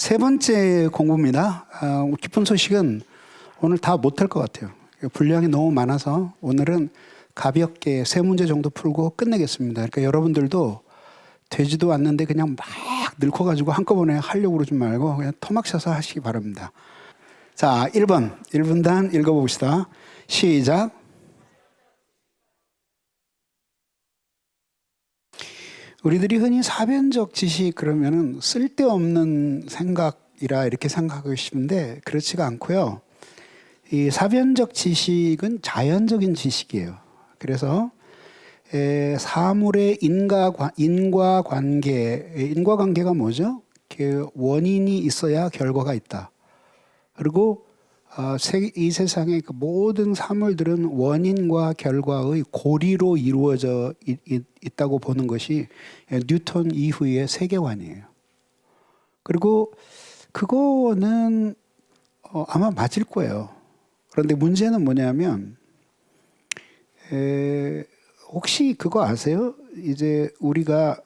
세 번째 공부입니다. 기쁜 소식은 오늘 다 못할 것 같아요. 분량이 너무 많아서 오늘은 가볍게 세 문제 정도 풀고 끝내겠습니다. 그러니까 여러분들도 되지도 않는데 그냥 막 늙어가지고 한꺼번에 하려고 그러지 말고 그냥 토막셔서 하시기 바랍니다. 자, 1분단 읽어봅시다. 시작. 우리들이 흔히 사변적 지식 그러면은 쓸데없는 생각이라 이렇게 생각하고 싶은데 그렇지가 않고요. 이 사변적 지식은 자연적인 지식이에요. 그래서 사물의 인과관계가 뭐죠? 그 원인이 있어야 결과가 있다. 그리고 이 세상의 그 모든 사물들은 원인과 결과의 고리로 이루어져 있다고 보는 것이 뉴턴 이후의 세계관이에요. 그리고 그거는 아마 맞을 거예요. 그런데 문제는 뭐냐면 혹시 그거 아세요? 이제 우리가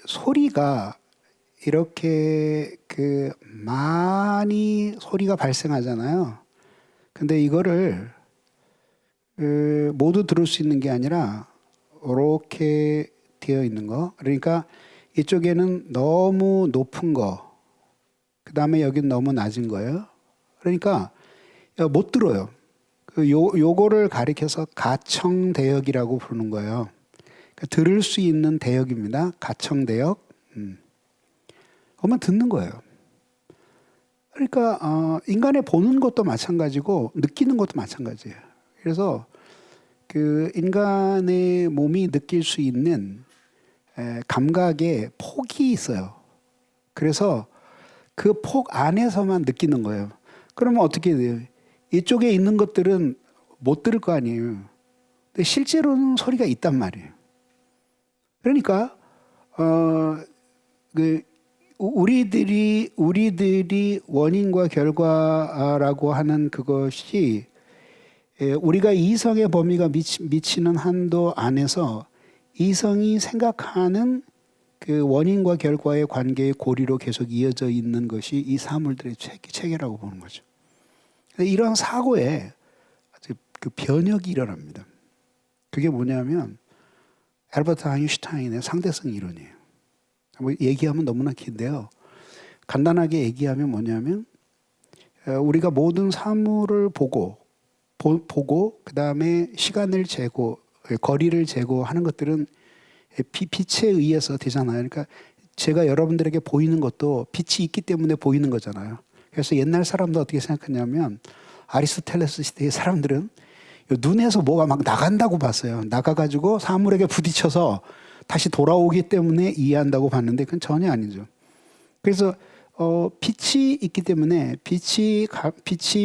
소리가 이렇게 많이 소리가 발생하잖아요. 근데 이거를 모두 들을 수 있는 게 아니라 이렇게 되어 있는 거. 그러니까 이쪽에는 너무 높은 거, 그 다음에 여기는 너무 낮은 거예요. 그러니까 못 들어요. 요거를 가리켜서 가청대역이라고 부르는 거예요. 그러니까 들을 수 있는 대역입니다. 가청대역. 그것만 듣는 거예요. 그러니까 인간의 보는 것도 마찬가지고 느끼는 것도 마찬가지예요. 그래서 그 인간의 몸이 느낄 수 있는 감각의 폭이 있어요. 그래서 그 폭 안에서만 느끼는 거예요. 그러면 어떻게 돼요? 이쪽에 있는 것들은 못 들을 거 아니에요. 근데 실제로는 소리가 있단 말이에요. 그러니까 우리들이 원인과 결과라고 하는 그것이 우리가 이성의 범위가 미치는 한도 안에서 이성이 생각하는 그 원인과 결과의 관계의 고리로 계속 이어져 있는 것이 이 사물들의 체계라고 보는 거죠. 이런 사고에 아주 그 변혁이 일어납니다. 그게 뭐냐면 알버트 아인슈타인의 상대성 이론이에요. 뭐 얘기하면 너무나 긴데요. 간단하게 얘기하면 뭐냐면 우리가 모든 사물을 보고 그 다음에 시간을 재고 거리를 재고 하는 것들은 빛에 의해서 되잖아요. 그러니까 제가 여러분들에게 보이는 것도 빛이 있기 때문에 보이는 거잖아요. 그래서 옛날 사람도 어떻게 생각했냐면 아리스토텔레스 시대의 사람들은 눈에서 뭐가 막 나간다고 봤어요. 나가가지고 사물에게 부딪혀서 다시 돌아오기 때문에 이해한다고 봤는데 그건 전혀 아니죠. 그래서 빛이 있기 때문에 빛이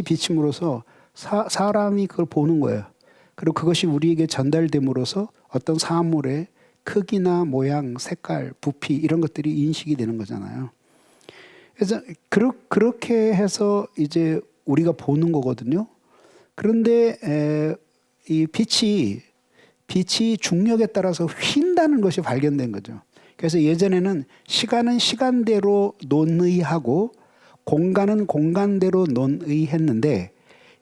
비침으로써 사람이 그걸 보는 거예요. 그리고 그것이 우리에게 전달됨으로써 어떤 사물의 크기나 모양, 색깔, 부피 이런 것들이 인식이 되는 거잖아요. 그래서 그렇게 해서 이제 우리가 보는 거거든요. 그런데 이 빛이 중력에 따라서 휜다는 것이 발견된 거죠. 그래서 예전에는 시간은 시간대로 논의하고 공간은 공간대로 논의했는데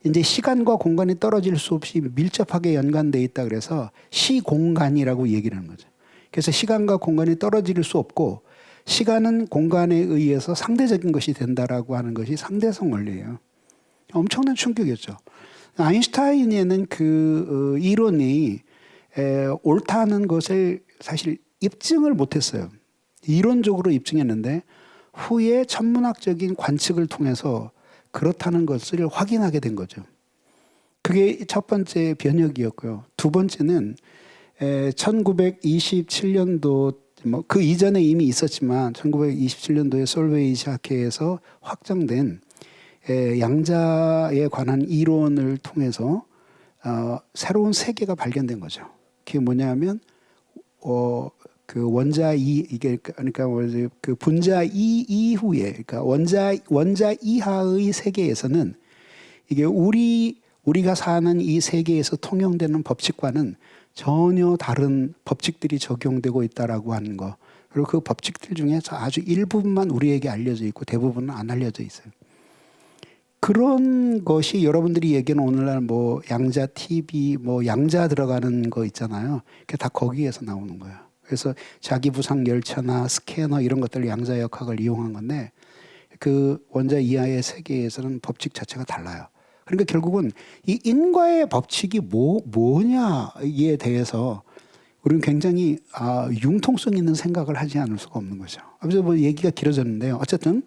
이제 시간과 공간이 떨어질 수 없이 밀접하게 연관되어 있다 그래서 시공간이라고 얘기를 하는 거죠. 그래서 시간과 공간이 떨어질 수 없고 시간은 공간에 의해서 상대적인 것이 된다라고 하는 것이 상대성 원리예요. 엄청난 충격이었죠. 아인슈타인에는 그 이론이 옳다는 것을 사실 입증을 못했어요. 이론적으로 입증했는데 후에 천문학적인 관측을 통해서 그렇다는 것을 확인하게 된 거죠. 그게 첫 번째 변혁이었고요. 두 번째는 1927년도 그 이전에 이미 있었지만 1927년도에 솔베이지 학회에서 확정된 양자에 관한 이론을 통해서 새로운 세계가 발견된 거죠. 그게 뭐냐면 그 원자 이게 그러니까 그 분자 이후에 그러니까 원자 이하의 세계에서는 이게 우리가 사는 이 세계에서 통용되는 법칙과는 전혀 다른 법칙들이 적용되고 있다라고 하는 거. 그리고 그 법칙들 중에서 아주 일부분만 우리에게 알려져 있고 대부분은 안 알려져 있어요. 그런 것이 여러분들이 얘기하는 오늘날 뭐 양자 TV, 뭐 양자 들어가는 거 있잖아요. 그게 다 거기에서 나오는 거예요. 그래서 자기 부상 열차나 스캐너 이런 것들 양자 역학을 이용한 건데 그 원자 이하의 세계에서는 법칙 자체가 달라요. 그러니까 결국은 이 인과의 법칙이 뭐냐에 대해서 우리는 굉장히 융통성 있는 생각을 하지 않을 수가 없는 거죠. 앞서 뭐 얘기가 길어졌는데요. 어쨌든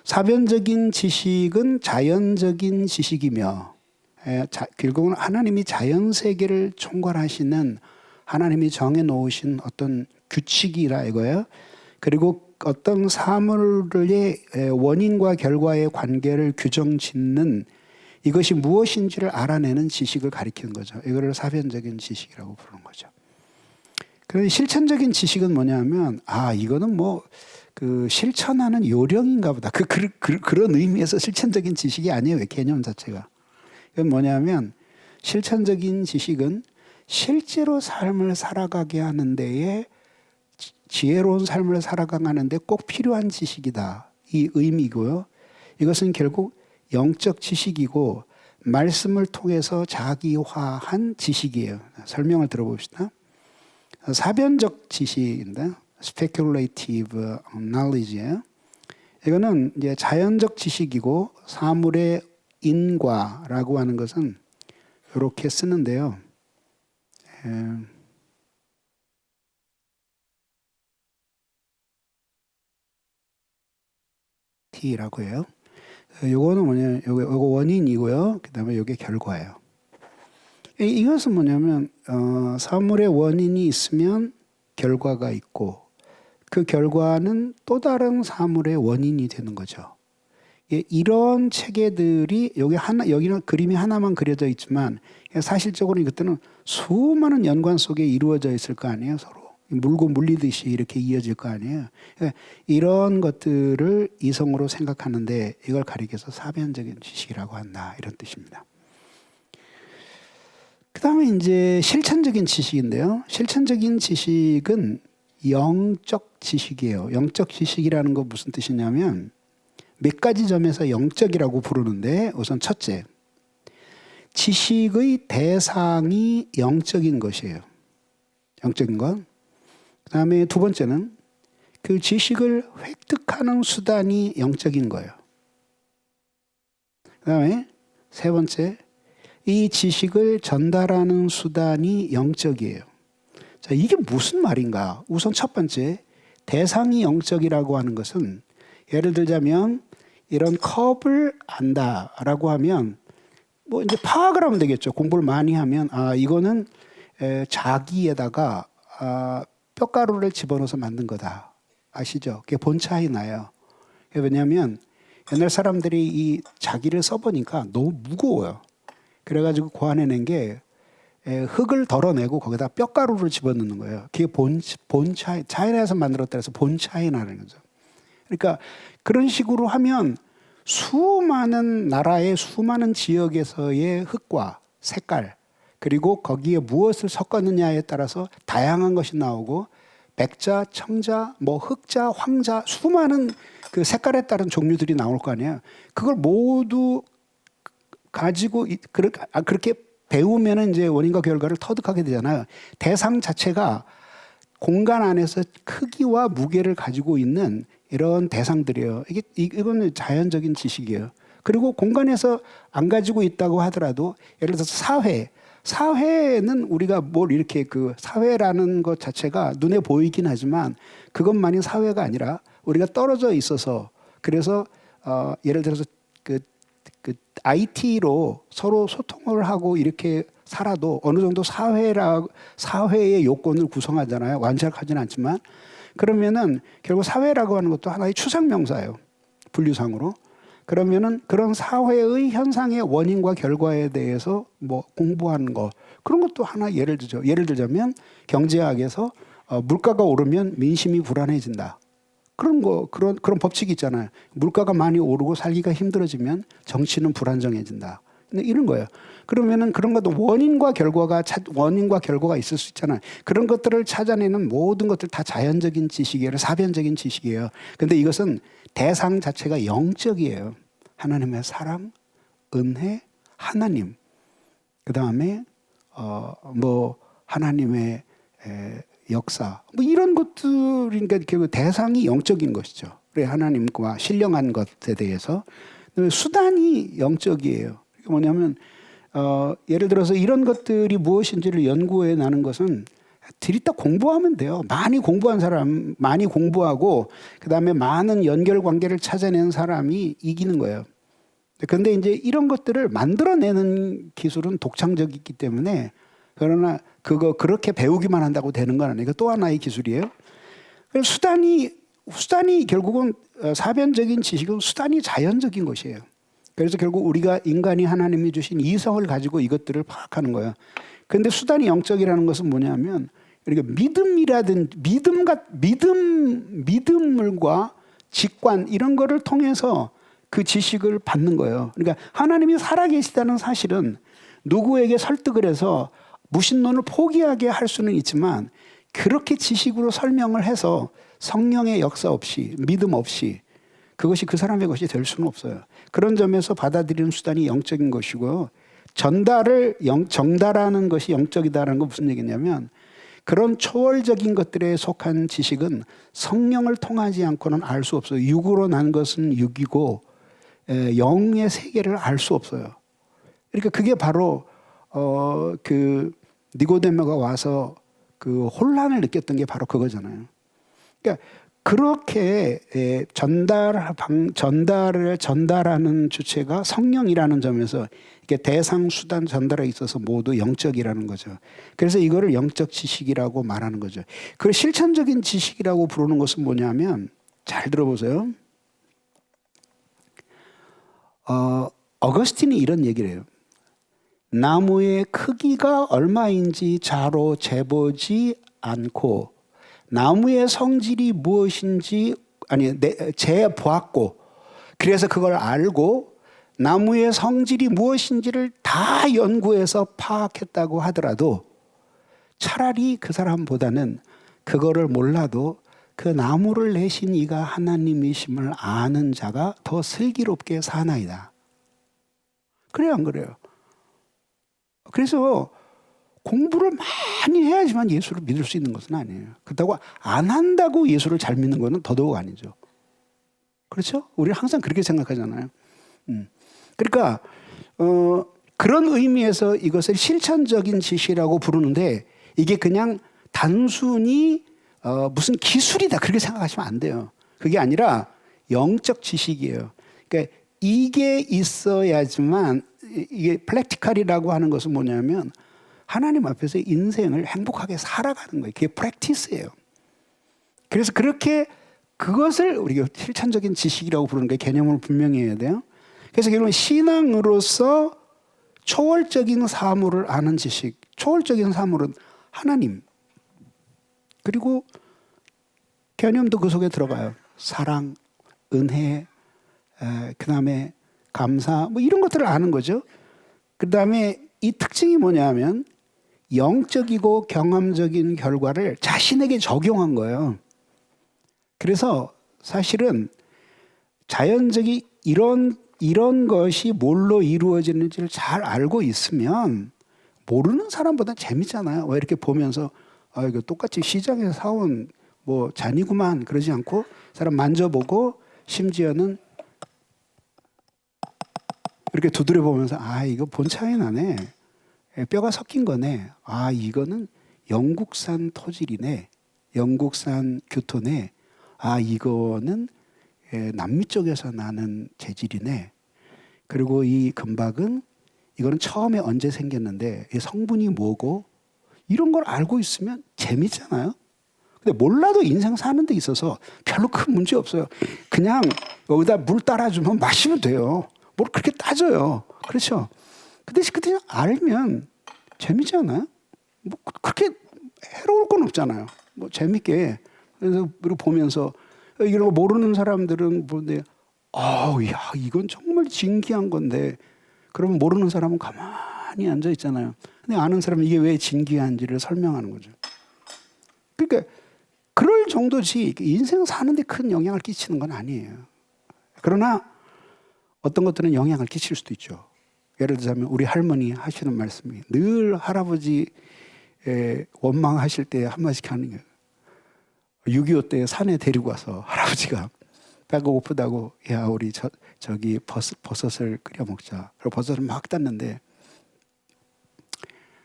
사변적인 지식은 자연적인 지식이며 결국은 하나님이 자연 세계를 총괄하시는 하나님이 정해 놓으신 어떤 규칙이라 이거예요. 그리고 어떤 사물의 원인과 결과의 관계를 규정짓는 이것이 무엇인지를 알아내는 지식을 가리키는 거죠. 이거를 사변적인 지식이라고 부르는 거죠. 그런데 실천적인 지식은 뭐냐면 이거는 뭐 그 실천하는 요령인가 보다. 그런 의미에서 실천적인 지식이 아니에요. 개념 자체가. 이건 뭐냐면 실천적인 지식은 실제로 삶을 살아가게 하는 데에 지혜로운 삶을 살아가는 데 꼭 필요한 지식이다. 이 의미고요. 이것은 결국 영적 지식이고 말씀을 통해서 자기화한 지식이에요. 설명을 들어봅시다. 사변적 지식인데 speculative knowledge예요. 이거는 이제 자연적 지식이고 사물의 인과라고 하는 것은 이렇게 쓰는데요. T라고 해요. 요거는 뭐냐면 요거 원인이고요. 그다음에 요게 결과예요. 이것은 뭐냐면 사물의 원인이 있으면 결과가 있고 그 결과는 또 다른 사물의 원인이 되는 거죠. 이런 체계들이 여기는 그림이 하나만 그려져 있지만 사실적으로 이것들은 수많은 연관 속에 이루어져 있을 거 아니에요. 서로 물고 물리듯이 이렇게 이어질 거 아니에요. 이런 것들을 이성으로 생각하는데 이걸 가리켜서 사변적인 지식이라고 한다 이런 뜻입니다. 그 다음에 이제 실천적인 지식인데요. 실천적인 지식은 영적 지식이에요. 영적 지식이라는 거 무슨 뜻이냐면 몇 가지 점에서 영적이라고 부르는데 우선 첫째, 지식의 대상이 영적인 것이에요. 영적인 것. 그 다음에 두 번째는 그 지식을 획득하는 수단이 영적인 거예요. 그 다음에 세 번째, 이 지식을 전달하는 수단이 영적이에요. 자, 이게 무슨 말인가? 우선 첫 번째, 대상이 영적이라고 하는 것은 예를 들자면 이런 컵을 안다라고 하면 뭐 이제 파악을 하면 되겠죠. 공부를 많이 하면 이거는 자기에다가 뼈가루를 집어넣어서 만든 거다. 아시죠? 그게 본 차이 나요. 왜냐하면 옛날 사람들이 이 자기를 써보니까 너무 무거워요. 그래가지고 고안해낸 게 흙을 덜어내고 거기다 뼈가루를 집어넣는 거예요. 그게 본 차이, 차이나에서 만들었다 해서 본 차이나는 거죠. 그러니까 그런 식으로 하면 수많은 나라의 수많은 지역에서의 흙과 색깔 그리고 거기에 무엇을 섞었느냐에 따라서 다양한 것이 나오고 백자, 청자, 뭐 흑자, 황자 수많은 그 색깔에 따른 종류들이 나올 거 아니에요. 그걸 모두 가지고 그렇게 배우면은 이제 원인과 결과를 터득하게 되잖아요. 대상 자체가 공간 안에서 크기와 무게를 가지고 있는 이런 대상들이에요. 이건 자연적인 지식이에요. 그리고 공간에서 안 가지고 있다고 하더라도 예를 들어서 사회는 우리가 뭘 이렇게 그 사회라는 것 자체가 눈에 보이긴 하지만 그것만이 사회가 아니라 우리가 떨어져 있어서 그래서 예를 들어서 그 IT로 서로 소통을 하고 이렇게 살아도 어느 정도 사회의 요건을 구성하잖아요. 완벽하지는 않지만 그러면은 결국 사회라고 하는 것도 하나의 추상명사예요. 분류상으로. 그러면은 그런 사회의 현상의 원인과 결과에 대해서 뭐 공부하는 거 그런 것도 하나 예를 들죠. 예를 들자면 경제학에서 물가가 오르면 민심이 불안해진다. 그런 법칙이 있잖아요. 물가가 많이 오르고 살기가 힘들어지면 정치는 불안정해진다. 이런 거예요. 그러면은 그런 것도 원인과 결과가 있을 수 있잖아요. 그런 것들을 찾아내는 모든 것들 다 자연적인 지식이에요. 사변적인 지식이에요. 근데 이것은 대상 자체가 영적이에요. 하나님의 사랑, 은혜, 하나님. 그 다음에 뭐 하나님의 역사, 뭐 이런 것들이니까 결국 대상이 영적인 것이죠. 그래 하나님과 신령한 것에 대해서. 수단이 영적이에요. 뭐냐면 예를 들어서 이런 것들이 무엇인지를 연구해 나는 것은 들이다 공부하면 돼요. 많이 공부한 사람, 많이 공부하고 그 다음에 많은 연결 관계를 찾아내는 사람이 이기는 거예요. 그런데 이제 이런 것들을 만들어내는 기술은 독창적이기 때문에 그러나 그렇게 배우기만 한다고 되는 건 아니고 또 하나의 기술이에요. 수단이 결국은 사변적인 지식은 수단이 자연적인 것이에요. 그래서 결국 우리가 인간이 하나님이 주신 이성을 가지고 이것들을 파악하는 거예요. 그런데 수단이 영적이라는 것은 뭐냐면 그러니까 믿음과 직관 이런 거를 통해서 그 지식을 받는 거예요. 그러니까 하나님이 살아계시다는 사실은 누구에게 설득을 해서 무신론을 포기하게 할 수는 있지만 그렇게 지식으로 설명을 해서 성령의 역사 없이 믿음 없이 그것이 그 사람의 것이 될 수는 없어요. 그런 점에서 받아들이는 수단이 영적인 것이고 정달하는 것이 영적이다라는 건 무슨 얘기냐면 그런 초월적인 것들에 속한 지식은 성령을 통하지 않고는 알 수 없어요. 육으로 난 것은 육이고 영의 세계를 알 수 없어요. 그러니까 그게 바로 그 니고데모가 와서 그 혼란을 느꼈던 게 바로 그거잖아요. 그러니까 그렇게 전달하는 주체가 성령이라는 점에서 이게 대상, 수단, 전달에 있어서 모두 영적이라는 거죠. 그래서 이거를 영적 지식이라고 말하는 거죠. 그 실천적인 지식이라고 부르는 것은 뭐냐면 잘 들어보세요. 어거스틴이 이런 얘기를 해요. 나무의 크기가 얼마인지 자로 재보지 않고 나무의 성질이 무엇인지 재보았고 그래서 그걸 알고 나무의 성질이 무엇인지를 다 연구해서 파악했다고 하더라도 차라리 그 사람보다는 그거를 몰라도 그 나무를 내신 이가 하나님이심을 아는 자가 더 슬기롭게 사나이다. 그래요, 안 그래요? 그래서 공부를 많이 해야지만 예수를 믿을 수 있는 것은 아니에요. 그렇다고 안 한다고 예수를 잘 믿는 것은 더더욱 아니죠. 그렇죠? 우리는 항상 그렇게 생각하잖아요. 그러니까 그런 의미에서 이것을 실천적인 지식이라고 부르는데 이게 그냥 단순히 무슨 기술이다 그렇게 생각하시면 안 돼요. 그게 아니라 영적 지식이에요. 그러니까 이게 있어야지만 이게 프랙티컬이라고 하는 것은 뭐냐면 하나님 앞에서 인생을 행복하게 살아가는 거예요. 그게 프랙티스예요. 그래서 그렇게 그것을 우리가 실천적인 지식이라고 부르는 게 개념을 분명히 해야 돼요. 그래서 결국은 신앙으로서 초월적인 사물을 아는 지식, 초월적인 사물은 하나님. 그리고 개념도 그 속에 들어가요. 사랑, 은혜, 그 다음에 감사, 뭐 이런 것들을 아는 거죠. 그 다음에 이 특징이 뭐냐면 영적이고 경험적인 결과를 자신에게 적용한 거예요. 그래서 사실은 자연적이 이런 것이 뭘로 이루어지는지를 잘 알고 있으면 모르는 사람보다 재밌잖아요. 왜 이렇게 보면서 이거 똑같이 시장에서 사온 뭐 잔이구만 그러지 않고 사람 만져보고 심지어는 이렇게 두드려 보면서 이거 본 차이 나네. 뼈가 섞인 거네. 이거는 영국산 토질이네. 영국산 규토네. 이거는 남미 쪽에서 나는 재질이네. 그리고 이 금박은 이거는 처음에 언제 생겼는데 성분이 뭐고 이런 걸 알고 있으면 재밌잖아요. 근데 몰라도 인생 사는 데 있어서 별로 큰 문제 없어요. 그냥 여기다 물 따라주면 마시면 돼요. 뭘 그렇게 따져요. 그렇죠? 근데 그냥 알면 재밌지 않아요? 뭐 그렇게 해로울 건 없잖아요. 뭐 재밌게. 그래서 보면서 이런 거 모르는 사람들은 보는데 야 이건 정말 신기한 건데 그러면 모르는 사람은 가만히 앉아 있잖아요. 근데 아는 사람은 이게 왜 진귀한지를 설명하는 거죠. 그러니까 그럴 정도지 인생 사는데 큰 영향을 끼치는 건 아니에요. 그러나 어떤 것들은 영향을 끼칠 수도 있죠. 예를 들자면 우리 할머니 하시는 말씀이 늘 할아버지 원망하실 때 한마디씩 하는 거예요. 6.25 때 산에 데리고 와서 할아버지가 배가 고프다고 야 우리 저기 버섯을 끓여 먹자. 그리고 버섯을 막 땄는데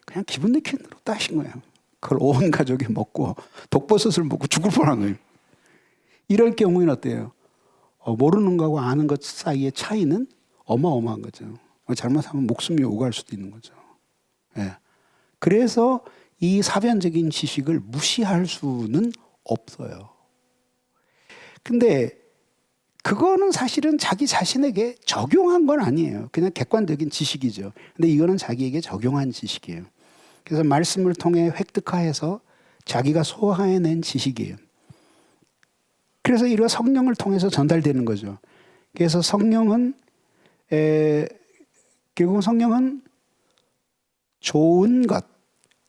그냥 기분 내키는 대로 따신 거예요. 그걸 온 가족이 먹고 독버섯을 먹고 죽을 뻔한 거예요. 이럴 경우에는 어때요? 모르는 거하고 아는 것 사이의 차이는 어마어마한 거죠. 잘못하면 목숨이 오갈 수도 있는 거죠. 예. 그래서 이 사변적인 지식을 무시할 수는 없어요. 근데 그거는 사실은 자기 자신에게 적용한 건 아니에요. 그냥 객관적인 지식이죠. 근데 이거는 자기에게 적용한 지식이에요. 그래서 말씀을 통해 획득하여서 자기가 소화해낸 지식이에요. 그래서 이거 성령을 통해서 전달되는 거죠. 그래서 성령은 결국 성령은 좋은 것,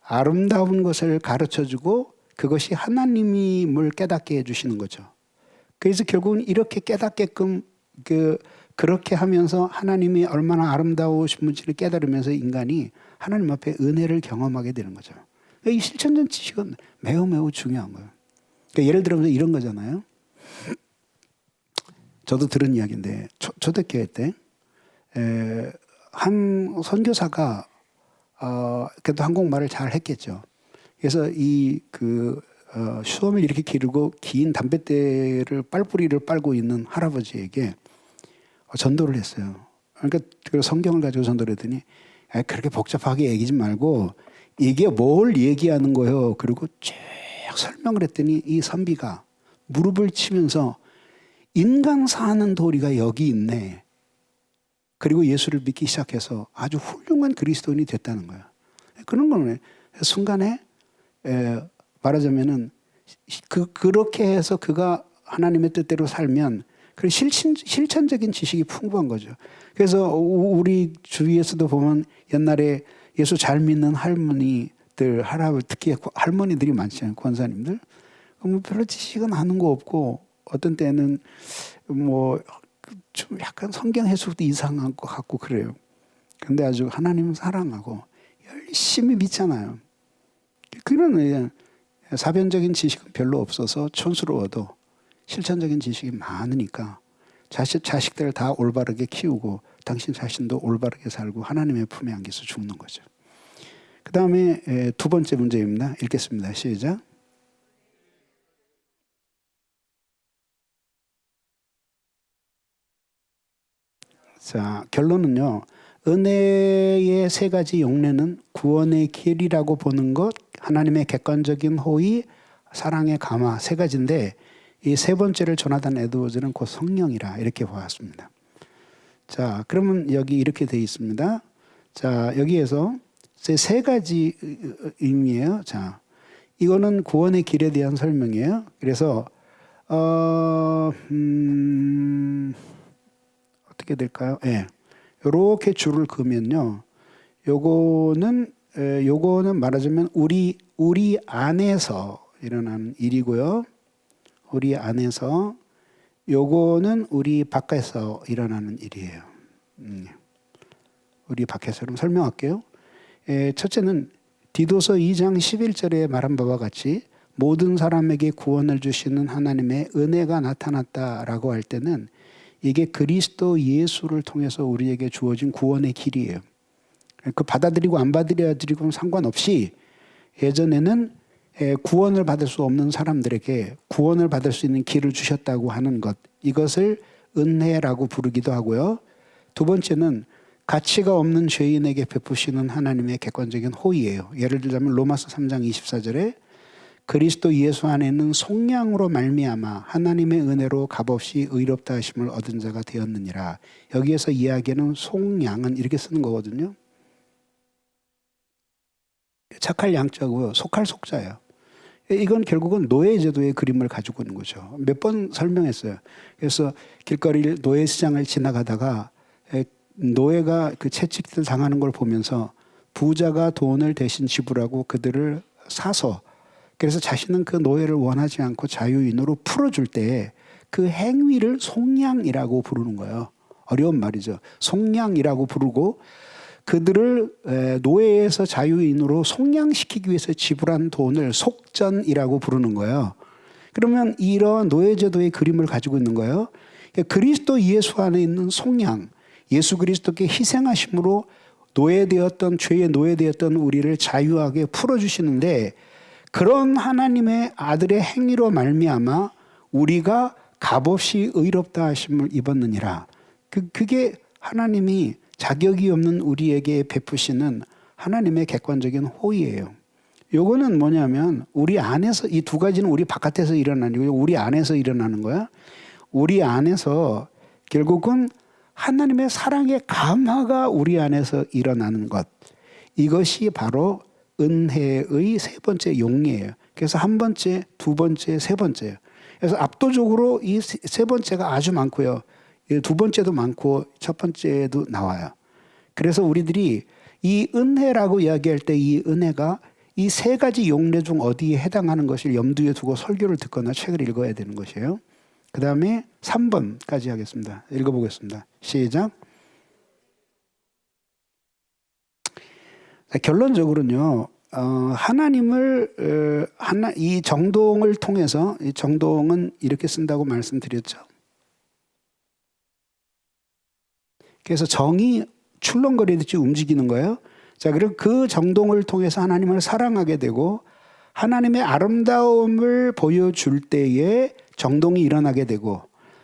아름다운 것을 가르쳐주고 그것이 하나님임을 깨닫게 해주시는 거죠. 그래서 결국은 이렇게 깨닫게끔 그렇게 하면서 하나님이 얼마나 아름다우신 분지를 깨달으면서 인간이 하나님 앞에 은혜를 경험하게 되는 거죠. 이 실천적 지식은 매우 매우 중요한 거예요. 그러니까 예를 들어서 이런 거잖아요. 저도 들은 이야기인데 초대교회 때 한 선교사가 그래도 한국말을 잘 했겠죠. 그래서 수염을 이렇게 기르고 긴 담뱃대를 빨뿌리를 빨고 있는 할아버지에게 전도를 했어요. 그러니까 성경을 가지고 전도를 했더니 그렇게 복잡하게 얘기지 말고 이게 뭘 얘기하는 거예요. 그리고 쭉 설명을 했더니 이 선비가 무릎을 치면서 인간 사는 도리가 여기 있네. 그리고 예수를 믿기 시작해서 아주 훌륭한 그리스도인이 됐다는 거예요. 그런 거는 순간에 말하자면은 그렇게 해서 그가 하나님의 뜻대로 살면 그 실천적인 지식이 풍부한 거죠. 그래서 우리 주위에서도 보면 옛날에 예수 잘 믿는 할머니들, 할아버지, 특히 할머니들이 많잖아요. 권사님들. 뭐 별로 지식은 아는 거 없고 어떤 때는 뭐 좀 약간 성경 해석도 이상한 것 같고 그래요. 근데 아주 하나님을 사랑하고 열심히 믿잖아요. 그런 사변적인 지식은 별로 없어서 촌스러워도 실천적인 지식이 많으니까 자식들을 다 올바르게 키우고 당신 자신도 올바르게 살고 하나님의 품에 안겨서 죽는 거죠. 그 다음에 두 번째 문제입니다. 읽겠습니다. 시작. 자, 결론은요. 은혜의 세 가지 용례는 구원의 길이라고 보는 것, 하나님의 객관적인 호의, 사랑의 감화 세 가지인데 이 세 번째를 조나단 에드워즈는 곧 성령이라 이렇게 보았습니다. 자, 그러면 여기 이렇게 되어 있습니다. 자, 여기에서 세 가지 의미예요. 자, 이거는 구원의 길에 대한 설명이에요. 그래서 어떻게 될까요? 예. 이렇게 줄을 그으면요. 요거는 말하자면 우리 안에서 일어나는 일이고요. 우리 안에서 요거는 우리 밖에서 일어나는 일이에요. 우리 밖에서 그럼 설명할게요. 첫째는 디도서 2장 11절에 말한 바와 같이 모든 사람에게 구원을 주시는 하나님의 은혜가 나타났다라고 할 때는 이게 그리스도 예수를 통해서 우리에게 주어진 구원의 길이에요. 그 받아들이고 안 받아들이고는 상관없이 예전에는 구원을 받을 수 없는 사람들에게 구원을 받을 수 있는 길을 주셨다고 하는 것, 이것을 은혜라고 부르기도 하고요. 두 번째는 가치가 없는 죄인에게 베푸시는 하나님의 객관적인 호의예요. 예를 들자면 로마서 3장 24절에 그리스도 예수 안에는 속량으로 말미암아 하나님의 은혜로 값없이 의롭다 하심을 얻은 자가 되었느니라. 여기에서 이야기하는 속량은 이렇게 쓰는 거거든요. 착할 양자고요. 속할 속자예요. 이건 결국은 노예제도의 그림을 가지고 있는 거죠. 몇 번 설명했어요. 그래서 길거리 노예시장을 지나가다가 노예가 그 채찍질 당하는 걸 보면서 부자가 돈을 대신 지불하고 그들을 사서, 그래서 자신은 그 노예를 원하지 않고 자유인으로 풀어줄 때 그 행위를 속량이라고 부르는 거예요. 어려운 말이죠. 속량이라고 부르고 그들을 노예에서 자유인으로 속량시키기 위해서 지불한 돈을 속전이라고 부르는 거예요. 그러면 이런 노예제도의 그림을 가지고 있는 거예요. 그리스도 예수 안에 있는 속량, 예수 그리스도께 희생하심으로 노예되었던, 죄의 노예되었던 우리를 자유하게 풀어주시는데, 그런 하나님의 아들의 행위로 말미암아 우리가 값없이 의롭다 하심을 입었느니라. 그게 하나님이 자격이 없는 우리에게 베푸시는 하나님의 객관적인 호의예요. 요거는 뭐냐면 우리 안에서, 이 두 가지는 우리 바깥에서 일어나는 거예요. 우리 안에서 일어나는 거야. 우리 안에서 결국은 하나님의 사랑의 감화가 우리 안에서 일어나는 것. 이것이 바로 은혜의 세 번째 용례예요. 그래서 한 번째, 두 번째, 세 번째예요. 그래서 압도적으로 이 세 번째가 아주 많고요. 두 번째도 많고 첫 번째도 나와요. 그래서 우리들이 이 은혜라고 이야기할 때 이 은혜가 이 세 가지 용례 중 어디에 해당하는 것을 염두에 두고 설교를 듣거나 책을 읽어야 되는 것이에요. 그 다음에 3번까지 하겠습니다. 읽어보겠습니다. 시작. 결론적으로는요, 하나님을, 이 정동을 통해서, 이 정동은 이렇게 쓴다고 말씀드렸죠. 그래서 정이 출렁거리듯이 움직이는 거예요. 자, 그리고 그 정동을 통해서 하나님을 사랑하게 되고 하나님의 아름다움을 보여줄 때에 정동이 일어나게 되고,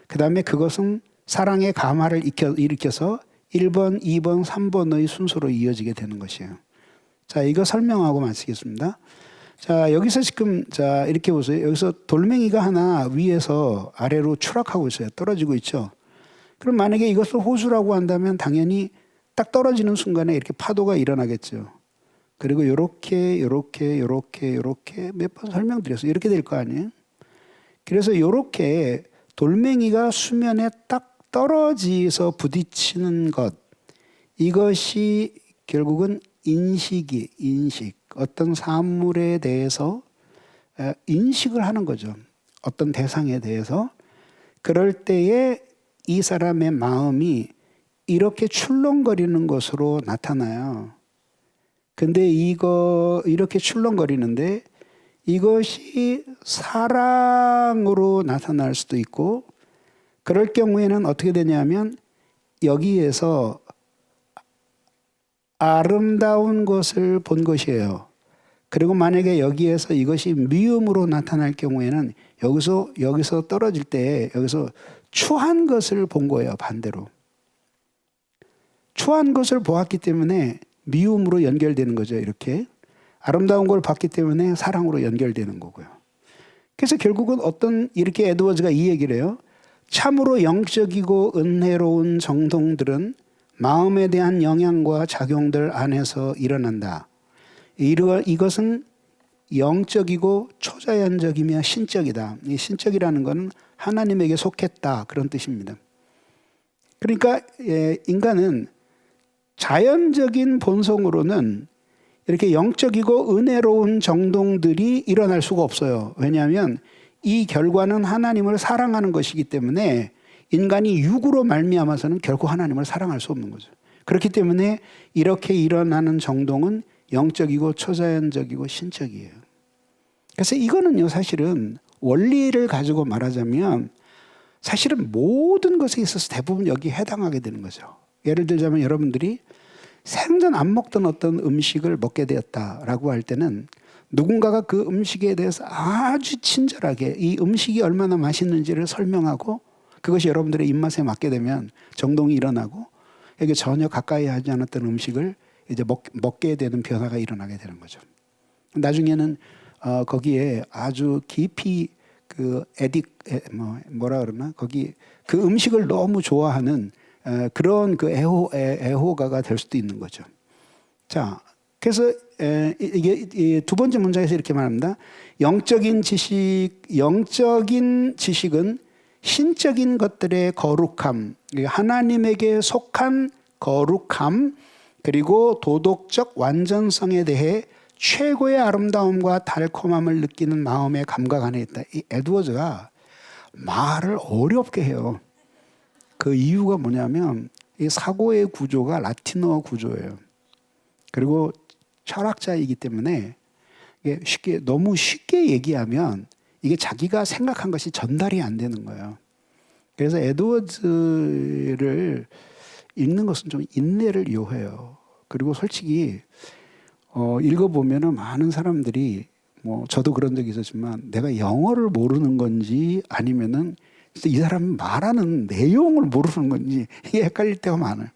그 다음에 그것은 사랑의 감화를 일으켜서 1번, 2번, 3번의 순서로 이어지게 되는 것이에요. 자, 이거 설명하고 마치겠습니다. 자, 여기서 지금, 자, 이렇게 보세요. 여기서 돌멩이가 하나 위에서 아래로 추락하고 있어요. 떨어지고 있죠. 그럼 만약에 이것을 호수라고 한다면 당연히 딱 떨어지는 순간에 이렇게 파도가 일어나겠죠. 그리고 요렇게 몇 번 설명드렸어요. 이렇게 될 거 아니에요? 그래서 요렇게 돌멩이가 수면에 딱 떨어지서 부딪히는 것, 이것이 결국은 인식, 어떤 사물에 대해서 인식을 하는 거죠. 어떤 대상에 대해서. 그럴 때에 이 사람의 마음이 이렇게 출렁거리는 것으로 나타나요. 근데 이렇게 출렁거리는데 이것이 사랑으로 나타날 수도 있고, 그럴 경우에는 어떻게 되냐면 여기에서 아름다운 것을 본 것이에요. 그리고 만약에 여기에서 이것이 미움으로 나타날 경우에는 여기서 떨어질 때 여기서 추한 것을 본 거예요. 반대로. 추한 것을 보았기 때문에 미움으로 연결되는 거죠. 이렇게. 아름다운 걸 봤기 때문에 사랑으로 연결되는 거고요. 그래서 결국은 이렇게 에드워즈가 이 얘기를 해요. 참으로 영적이고 은혜로운 정동들은 마음에 대한 영향과 작용들 안에서 일어난다. 이것은 영적이고 초자연적이며 신적이다. 이 신적이라는 것은 하나님에게 속했다, 그런 뜻입니다. 그러니까 인간은 자연적인 본성으로는 이렇게 영적이고 은혜로운 정동들이 일어날 수가 없어요. 왜냐하면 이 결과는 하나님을 사랑하는 것이기 때문에 인간이 육으로 말미암아서는 결코 하나님을 사랑할 수 없는 거죠. 그렇기 때문에 이렇게 일어나는 정동은 영적이고 초자연적이고 신적이에요. 그래서 이거는요, 사실은 원리를 가지고 말하자면 사실은 모든 것에 있어서 대부분 여기에 해당하게 되는 거죠. 예를 들자면 여러분들이 생전 안 먹던 어떤 음식을 먹게 되었다라고 할 때는 누군가가 그 음식에 대해서 아주 친절하게 이 음식이 얼마나 맛있는지를 설명하고 그것이 여러분들의 입맛에 맞게 되면 정동이 일어나고 이게 전혀 가까이 하지 않았던 음식을 이제 먹게 되는 변화가 일어나게 되는 거죠. 나중에는 거기에 아주 깊이 그 뭐라 그러나 거기 그 음식을 너무 좋아하는 그런 그 애호가가 될 수도 있는 거죠. 자, 그래서 이게 두 번째 문장에서 이렇게 말합니다. 영적인 지식은 신적인 것들의 거룩함, 하나님에게 속한 거룩함, 그리고 도덕적 완전성에 대해 최고의 아름다움과 달콤함을 느끼는 마음의 감각 안에 있다. 이 에드워즈가 말을 어렵게 해요. 그 이유가 뭐냐면 이 사고의 구조가 라틴어 구조예요. 그리고 철학자이기 때문에 이게 너무 쉽게 얘기하면 이게 자기가 생각한 것이 전달이 안 되는 거예요. 그래서 에드워즈를 읽는 것은 좀 인내를 요해요. 그리고 솔직히 읽어보면은 많은 사람들이 뭐 저도 그런 적이 있었지만 내가 영어를 모르는 건지 아니면은 이 사람이 말하는 내용을 모르는 건지 이게 헷갈릴 때가 많아요.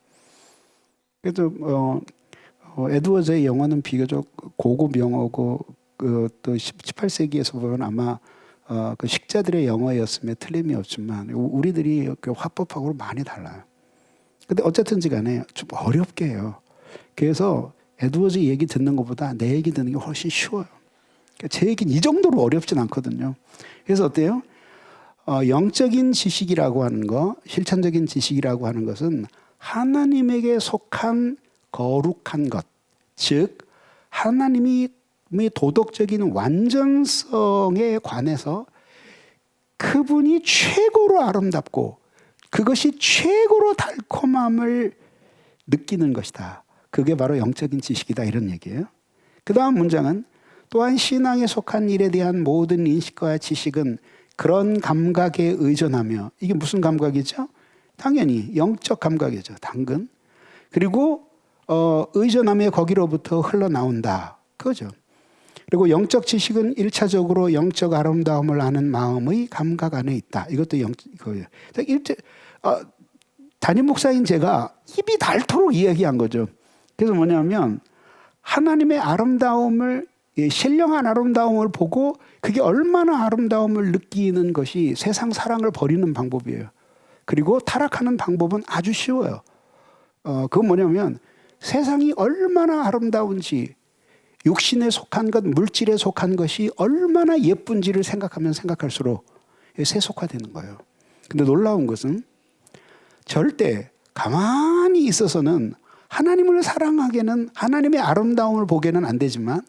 그래서 에드워즈의 영어는 비교적 고급 영어고 또 18세기에서 보면 아마 그 식자들의 영어였음에 틀림이 없지만 우리들이 그 화법하고 많이 달라요. 근데 어쨌든지 간에 좀 어렵게 해요. 그래서 에드워즈 얘기 듣는 것보다 내 얘기 듣는 게 훨씬 쉬워요. 제 얘기는 이 정도로 어렵진 않거든요. 그래서 어때요? 영적인 지식이라고 하는 거, 실천적인 지식이라고 하는 것은 하나님에게 속한 거룩한 것, 즉 하나님이 도덕적인 완전성에 관해서 그분이 최고로 아름답고 그것이 최고로 달콤함을 느끼는 것이다. 그게 바로 영적인 지식이다 이런 얘기예요. 그 다음 문장은 또한 신앙에 속한 일에 대한 모든 인식과 지식은 그런 감각에 의존하며, 이게 무슨 감각이죠? 당연히 영적 감각이죠. 당근. 그리고 의존하며 거기로부터 흘러나온다. 그거죠. 그리고 영적 지식은 1차적으로 영적 아름다움을 아는 마음의 감각 안에 있다. 이것도 그거예요. 담임 목사인 제가 입이 닳도록 이야기한 거죠. 그래서 뭐냐면 하나님의 아름다움을, 신령한 아름다움을 보고 그게 얼마나 아름다움을 느끼는 것이 세상 사랑을 버리는 방법이에요. 그리고 타락하는 방법은 아주 쉬워요. 그건 뭐냐면 세상이 얼마나 아름다운지, 육신에 속한 것, 물질에 속한 것이 얼마나 예쁜지를 생각하면 생각할수록 세속화되는 거예요. 근데 놀라운 것은 절대 가만히 있어서는 하나님을 사랑하게는, 하나님의 아름다움을 보게는 안 되지만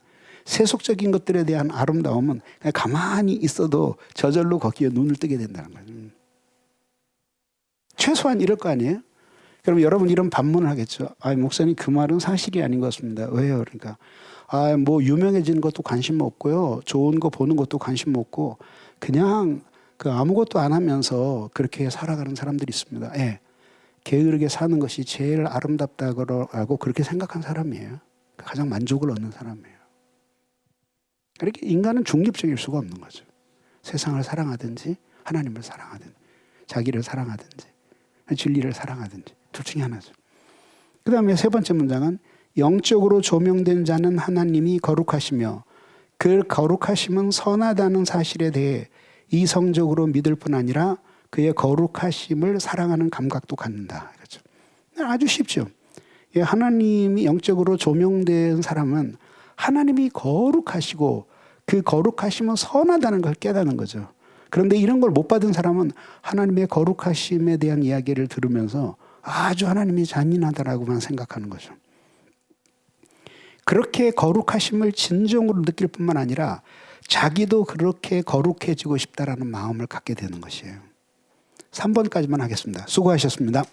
세속적인 것들에 대한 아름다움은 그냥 가만히 있어도 저절로 거기에 눈을 뜨게 된다는 거예요. 최소한 이럴 거 아니에요? 그럼 여러분 이런 반문을 하겠죠. 목사님 그 말은 사실이 아닌 것 같습니다. 왜요? 그러니까 뭐 유명해지는 것도 관심 없고요. 좋은 거 보는 것도 관심 없고 그냥 그 아무것도 안 하면서 그렇게 살아가는 사람들이 있습니다. 예. 게으르게 사는 것이 제일 아름답다고 알고 그렇게 생각한 사람이에요. 가장 만족을 얻는 사람이에요. 그렇게 인간은 중립적일 수가 없는 거죠. 세상을 사랑하든지 하나님을 사랑하든지 자기를 사랑하든지 진리를 사랑하든지 둘 중에 하나죠. 그 다음에 세 번째 문장은 영적으로 조명된 자는 하나님이 거룩하시며 그 거룩하심은 선하다는 사실에 대해 이성적으로 믿을 뿐 아니라 그의 거룩하심을 사랑하는 감각도 갖는다. 그렇죠. 아주 쉽죠. 하나님이 영적으로 조명된 사람은 하나님이 거룩하시고 그 거룩하심은 선하다는 걸 깨닫는 거죠. 그런데 이런 걸 못 받은 사람은 하나님의 거룩하심에 대한 이야기를 들으면서 아주 하나님이 잔인하다라고만 생각하는 거죠. 그렇게 거룩하심을 진정으로 느낄 뿐만 아니라 자기도 그렇게 거룩해지고 싶다라는 마음을 갖게 되는 것이에요. 3번까지만 하겠습니다. 수고하셨습니다.